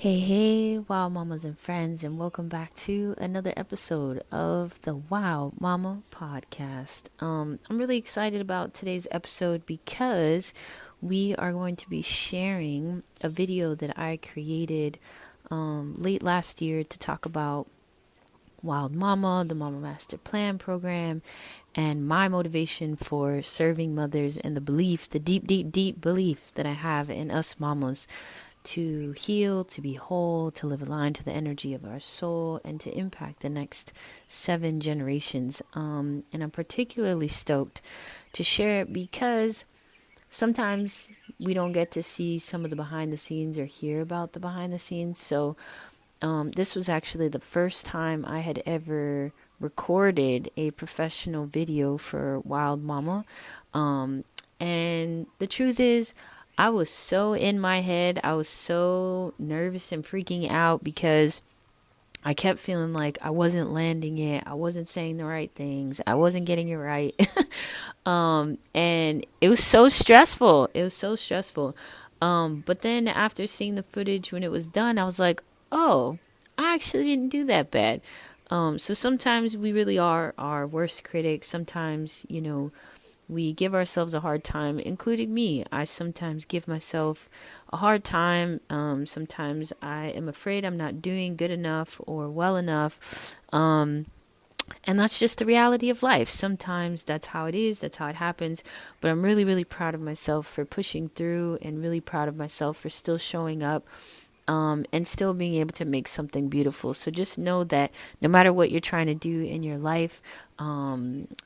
Hey, wow, mamas and friends, and welcome back to another episode of the Wow Mama podcast. I'm really excited about today's episode because we are going to be sharing a video that I created late last year to talk about Wild Mama, the Mama Master Plan program, and my motivation for serving mothers and the belief, the deep, deep, deep belief that I have in us mamas to heal, to be whole, to live aligned to the energy of our soul, and to impact the next 7 generations. And I'm particularly stoked to share it because sometimes we don't get to see some of the behind the scenes or hear about the behind the scenes. So this was actually the first time I had ever recorded a professional video for Wild Mama. And the truth is, I was so in my head. I was so nervous and freaking out because I kept feeling like I wasn't landing it. I wasn't saying the right things. I wasn't getting it right. And it was so stressful. It was so stressful. But then after seeing the footage when it was done, I was like, oh, I actually didn't do that bad. So sometimes we really are our worst critics. Sometimes, we give ourselves a hard time, including me. I sometimes give myself a hard time. Sometimes I am afraid I'm not doing good enough or well enough. And that's just the reality of life. Sometimes that's how it is, that's how it happens. But I'm really, really proud of myself for pushing through and really proud of myself for still showing up. And still being able to make something beautiful. So just know that no matter what you're trying to do in your life,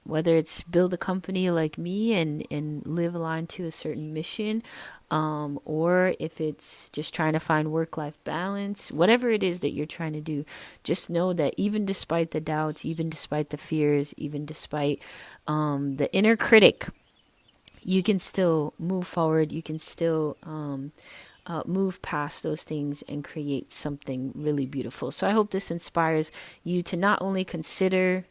whether it's build a company like me and live aligned to a certain mission, or if it's just trying to find work-life balance, whatever it is that you're trying to do, just know that even despite the doubts, even despite the fears, even despite the inner critic, you can still move forward. You can still move past those things and create something really beautiful. So I hope this inspires you to not only consider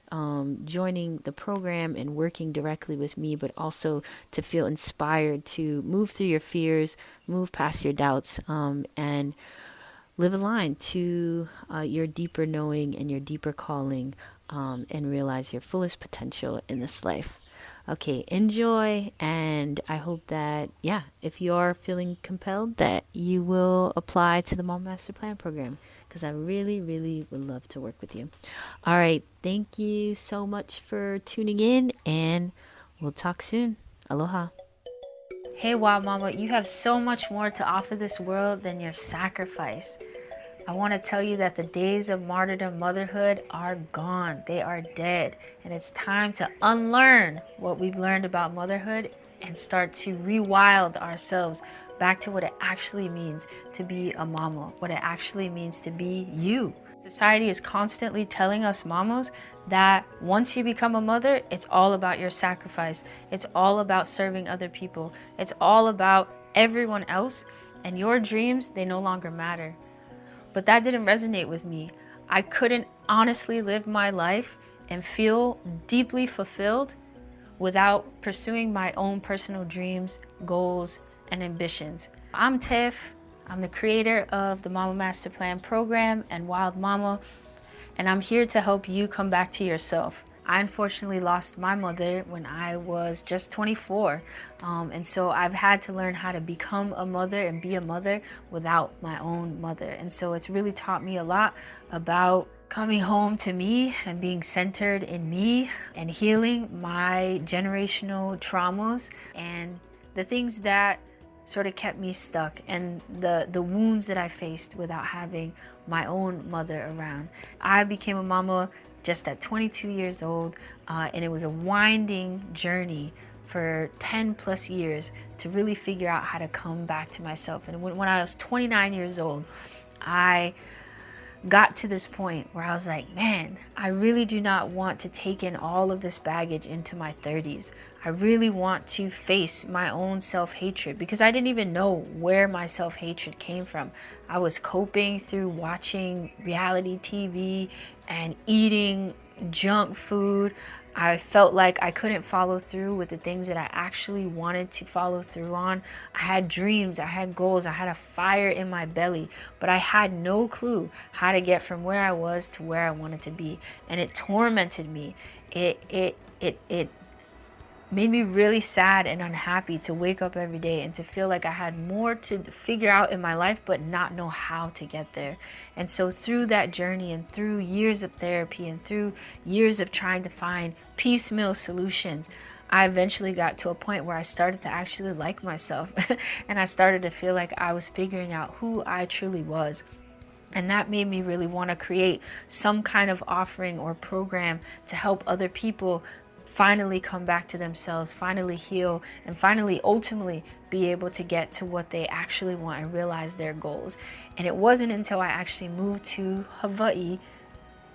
joining the program and working directly with me, but also to feel inspired to move through your fears, move past your doubts, and live aligned to your deeper knowing and your deeper calling, and realize your fullest potential in this life. Okay, enjoy, and I hope that, if you are feeling compelled, that you will apply to the Mom Master Plan program, because I really, really would love to work with you. All right, thank you so much for tuning in, and we'll talk soon. Aloha. Hey, Wow Mama, you have so much more to offer this world than your sacrifice. I want to tell you that the days of martyrdom motherhood are gone. They are dead. And it's time to unlearn what we've learned about motherhood and start to rewild ourselves back to what it actually means to be a mama, what it actually means to be you. Society is constantly telling us mamas that once you become a mother, it's all about your sacrifice. It's all about serving other people. It's all about everyone else, and your dreams, they no longer matter. But that didn't resonate with me. I couldn't honestly live my life and feel deeply fulfilled without pursuing my own personal dreams, goals, and ambitions. I'm Tiff. I'm the creator of the Mama Master Plan program and Wild Mama, and I'm here to help you come back to yourself. I unfortunately lost my mother when I was just 24. And so I've had to learn how to become a mother and be a mother without my own mother. And so it's really taught me a lot about coming home to me and being centered in me and healing my generational traumas and the things that sort of kept me stuck, and the wounds that I faced without having my own mother around. I became a mama just at 22 years old, and it was a winding journey for 10 plus years to really figure out how to come back to myself. And when I was 29 years old, I got to this point where I was like, man, I really do not want to take in all of this baggage into my 30s. I really want to face my own self-hatred, because I didn't even know where my self-hatred came from. I was coping through watching reality TV and eating junk food. I felt like I couldn't follow through with the things that I actually wanted to follow through on. I had dreams, I had goals, I had a fire in my belly, but I had no clue how to get from where I was to where I wanted to be. And it tormented me. It made me really sad and unhappy to wake up every day and to feel like I had more to figure out in my life but not know how to get there. And so through that journey and through years of therapy and through years of trying to find piecemeal solutions, I eventually got to a point where I started to actually like myself and I started to feel like I was figuring out who I truly was. And that made me really want to create some kind of offering or program to help other people finally come back to themselves, finally heal, and finally ultimately be able to get to what they actually want and realize their goals. And it wasn't until I actually moved to Hawaii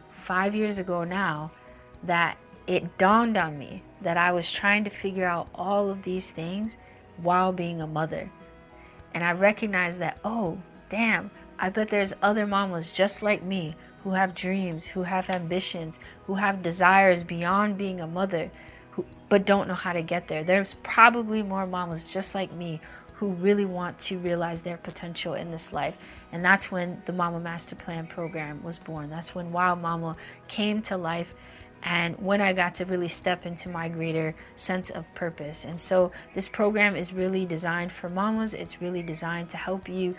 5 years ago now that it dawned on me that I was trying to figure out all of these things while being a mother. And I recognized that, oh, damn, I bet there's other mamas just like me who have dreams, who have ambitions, who have desires beyond being a mother, but don't know how to get there. There's probably more mamas just like me who really want to realize their potential in this life. And that's when the Mama Master Plan program was born. That's when Wild Mama came to life, and when I got to really step into my greater sense of purpose. And so this program is really designed for mamas. It's really designed to help you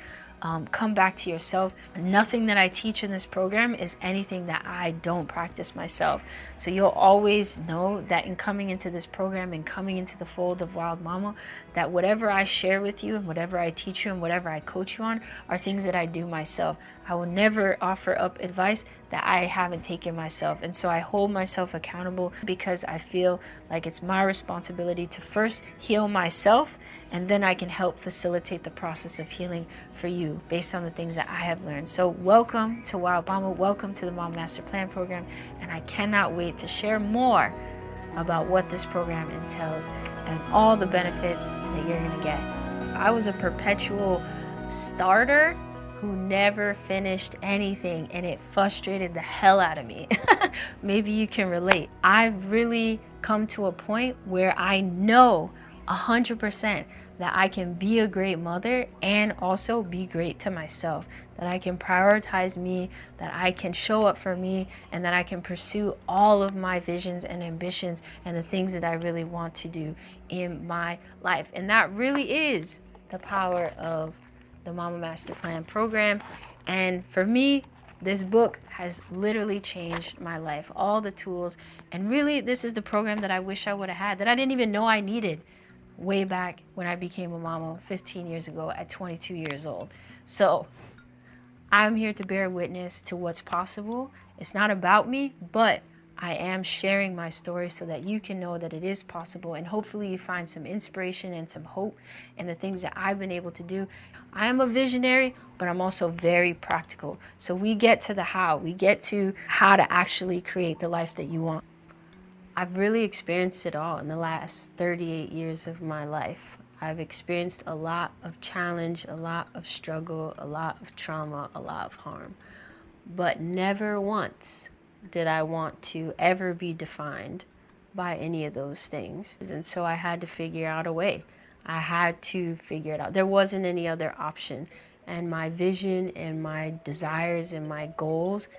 come back to yourself. Nothing that I teach in this program is anything that I don't practice myself. So you'll always know that in coming into this program and coming into the fold of Wild Mama, that whatever I share with you and whatever I teach you and whatever I coach you on are things that I do myself. I will never offer up advice that I haven't taken myself. And so I hold myself accountable because I feel like it's my responsibility to first heal myself, and then I can help facilitate the process of healing for you based on the things that I have learned. So welcome to Wild Mama, welcome to the Mom Master Plan program, and I cannot wait to share more about what this program entails and all the benefits that you're gonna get. I was a perpetual starter who never finished anything, and it frustrated the hell out of me. Maybe you can relate. I've really come to a point where I know 100% that I can be a great mother and also be great to myself, that I can prioritize me, that I can show up for me, and that I can pursue all of my visions and ambitions and the things that I really want to do in my life. And that really is the power of the Mama Master Plan program. And for me, this book has literally changed my life. All the tools, and really this is the program that I wish I would have had, that I didn't even know I needed way back when I became a mama 15 years ago at 22 years old. So I'm here to bear witness to what's possible. It's not about me, but I am sharing my story so that you can know that it is possible, and hopefully you find some inspiration and some hope in the things that I've been able to do. I am a visionary, but I'm also very practical. So we get to the how. We get to how to actually create the life that you want. I've really experienced it all in the last 38 years of my life. I've experienced a lot of challenge, a lot of struggle, a lot of trauma, a lot of harm, but never once did I want to ever be defined by any of those things. And so I had to figure out a way. I had to figure it out. There wasn't any other option. And my vision and my desires and my goals,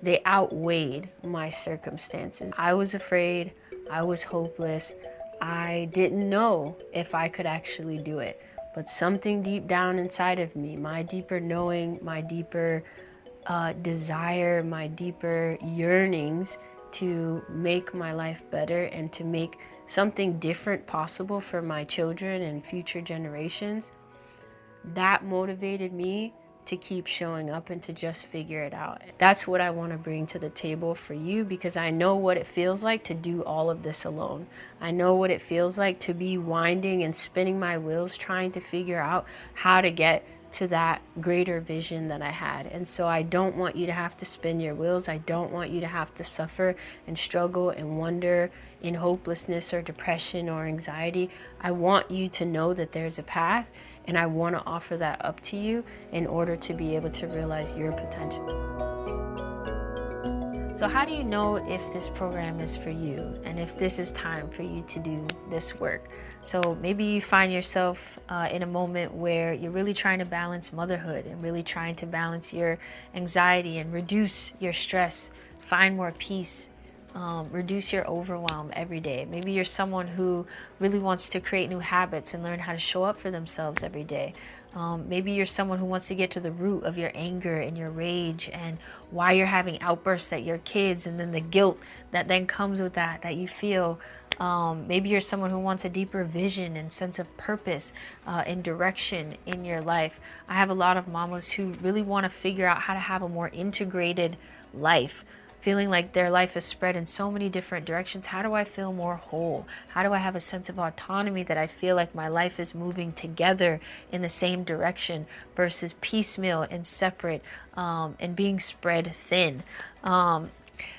they outweighed my circumstances. I was afraid. I was hopeless. I didn't know if I could actually do it. But something deep down inside of me, my deeper knowing, my deeper desire, my deeper yearnings to make my life better and to make something different possible for my children and future generations, that motivated me to keep showing up and to just figure it out. That's what I want to bring to the table for you, because I know what it feels like to do all of this alone. I know what it feels like to be winding and spinning my wheels trying to figure out how to get to that greater vision that I had. And so I don't want you to have to spin your wheels. I don't want you to have to suffer and struggle and wonder in hopelessness or depression or anxiety. I want you to know that there's a path, and I want to offer that up to you in order to be able to realize your potential. So how do you know if this program is for you and if this is time for you to do this work? So maybe you find yourself in a moment where you're really trying to balance motherhood and really trying to balance your anxiety and reduce your stress, find more peace, reduce your overwhelm every day. Maybe you're someone who really wants to create new habits and learn how to show up for themselves every day. Maybe you're someone who wants to get to the root of your anger and your rage and why you're having outbursts at your kids, and then the guilt that then comes with that you feel. Maybe you're someone who wants a deeper vision and sense of purpose and direction in your life. I have a lot of mamas who really want to figure out how to have a more integrated life, feeling like their life is spread in so many different directions. How do I feel more whole? How do I have a sense of autonomy that I feel like my life is moving together in the same direction versus piecemeal and separate and being spread thin?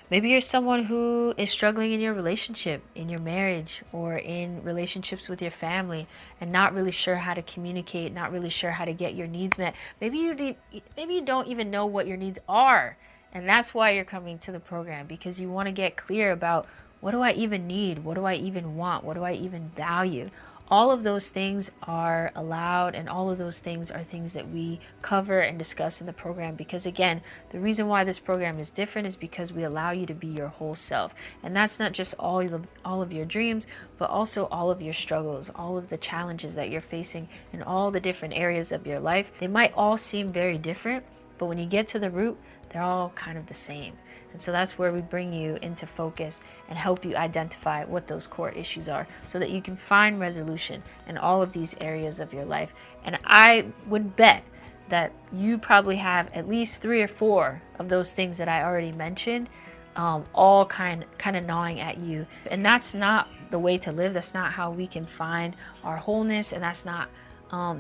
Maybe you're someone who is struggling in your relationship, in your marriage, or in relationships with your family, and not really sure how to communicate, not really sure how to get your needs met. Maybe you don't even know what your needs are. And that's why you're coming to the program, because you want to get clear about, what do I even need? What do I even want? What do I even value? All of those things are allowed, and all of those things are things that we cover and discuss in the program. Because again, the reason why this program is different is because we allow you to be your whole self. And that's not just all of your dreams, but also all of your struggles, all of the challenges that you're facing in all the different areas of your life. They might all seem very different, but when you get to the root, they're all kind of the same. And so that's where we bring you into focus and help you identify what those core issues are so that you can find resolution in all of these areas of your life. And I would bet that you probably have at least 3 or 4 of those things that I already mentioned, all kind of gnawing at you. And that's not the way to live. That's not how we can find our wholeness, and that's not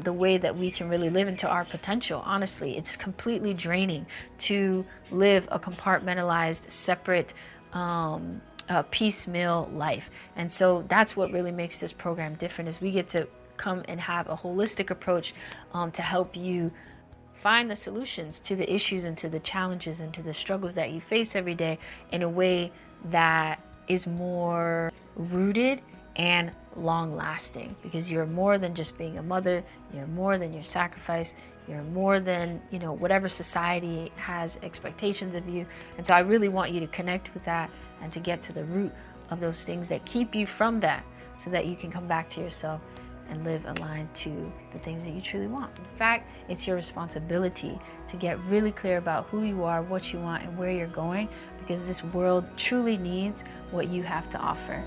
the way that we can really live into our potential. Honestly, it's completely draining to live a compartmentalized, separate, piecemeal life. And so that's what really makes this program different, is we get to come and have a holistic approach to help you find the solutions to the issues and to the challenges and to the struggles that you face every day in a way that is more rooted and long lasting, because you're more than just being a mother, you're more than your sacrifice, you're more than, whatever society has expectations of you. And so I really want you to connect with that and to get to the root of those things that keep you from that, so that you can come back to yourself and live aligned to the things that you truly want. In fact, it's your responsibility to get really clear about who you are, what you want, and where you're going, because this world truly needs what you have to offer.